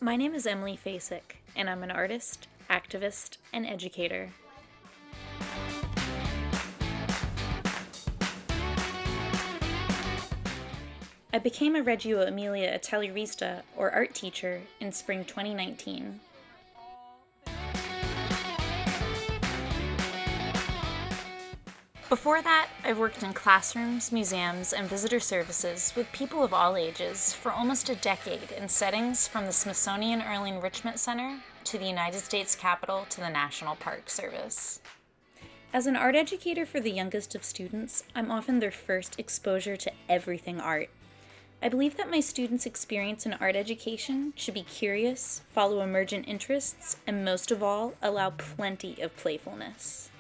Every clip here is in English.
My name is Emily Fasick, and I'm an artist, activist, and educator. I became a Reggio Emilia Atelierista, or art teacher, in spring 2019. Before that, I've worked in classrooms, museums, and visitor services with people of all ages for almost a decade in settings from the Smithsonian Early Enrichment Center to the United States Capitol to the National Park Service. As an art educator for the youngest of students, I'm often their first exposure to everything art. I believe that my students' experience in art education should be curious, follow emergent interests, and most of all, allow plenty of playfulness.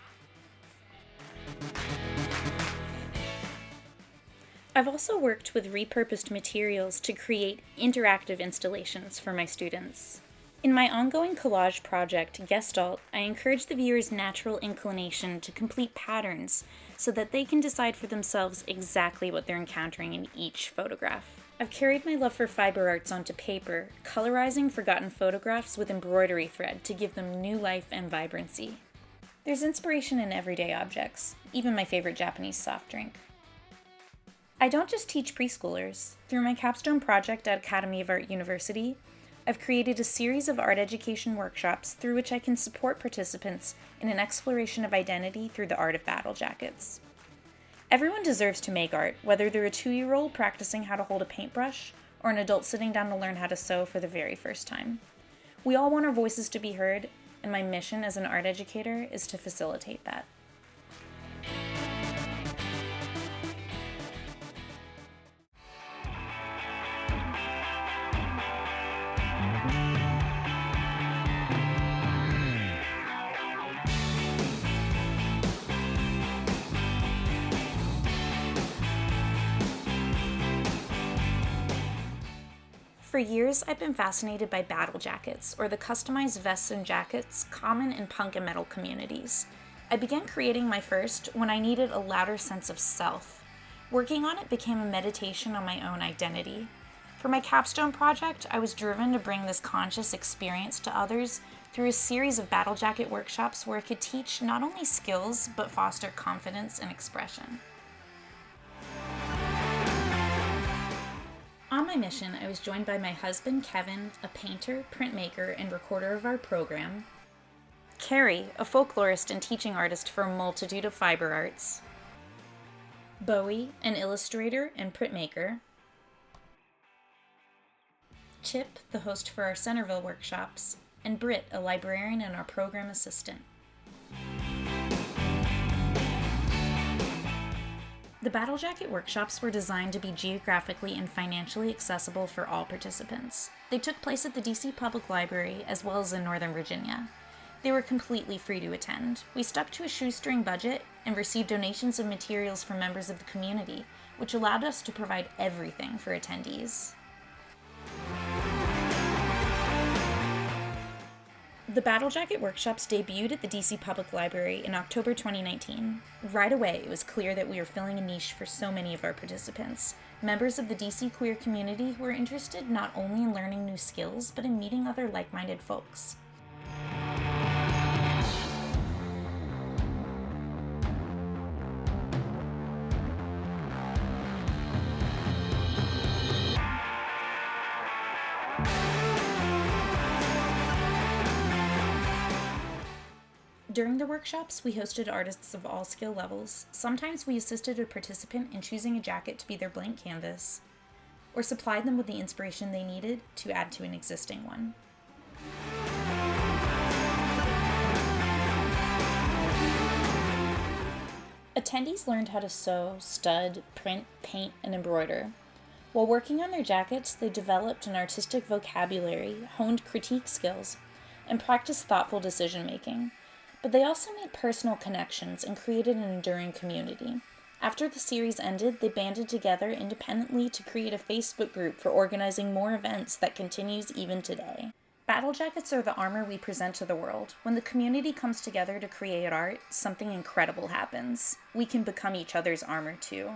I've also worked with repurposed materials to create interactive installations for my students. In my ongoing collage project, Gestalt, I encourage the viewer's natural inclination to complete patterns so that they can decide for themselves exactly what they're encountering in each photograph. I've carried my love for fiber arts onto paper, colorizing forgotten photographs with embroidery thread to give them new life and vibrancy. There's inspiration in everyday objects, even my favorite Japanese soft drink. I don't just teach preschoolers. Through my Capstone project at Academy of Art University, I've created a series of art education workshops through which I can support participants in an exploration of identity through the art of battle jackets. Everyone deserves to make art, whether they're a 2-year-old practicing how to hold a paintbrush or an adult sitting down to learn how to sew for the very first time. We all want our voices to be heard, and my mission as an art educator is to facilitate that. For years, I've been fascinated by battle jackets, or the customized vests and jackets common in punk and metal communities. I began creating my first when I needed a louder sense of self. Working on it became a meditation on my own identity. For my Capstone project, I was driven to bring this conscious experience to others through a series of battle jacket workshops where I could teach not only skills, but foster confidence and expression. On my mission, I was joined by my husband, Kevin, a painter, printmaker, and recorder of our program, Carrie, a folklorist and teaching artist for a multitude of fiber arts, Bowie, an illustrator and printmaker, Chip, the host for our Centerville workshops, and Britt, a librarian and our program assistant. The Battle Jacket workshops were designed to be geographically and financially accessible for all participants. They took place at the DC Public Library as well as in Northern Virginia. They were completely free to attend. We stuck to a shoestring budget and received donations of materials from members of the community, which allowed us to provide everything for attendees. The Battle Jacket workshops debuted at the DC Public Library in October 2019. Right away, it was clear that we were filling a niche for so many of our participants, members of the DC queer community who were interested not only in learning new skills, but in meeting other like-minded folks. During the workshops, we hosted artists of all skill levels. Sometimes we assisted a participant in choosing a jacket to be their blank canvas, or supplied them with the inspiration they needed to add to an existing one. Attendees learned how to sew, stud, print, paint, and embroider. While working on their jackets, they developed an artistic vocabulary, honed critique skills, and practiced thoughtful decision-making. But they also made personal connections and created an enduring community. After the series ended, they banded together independently to create a Facebook group for organizing more events that continues even today. Battle jackets are the armor we present to the world. When the community comes together to create art, something incredible happens. We can become each other's armor too.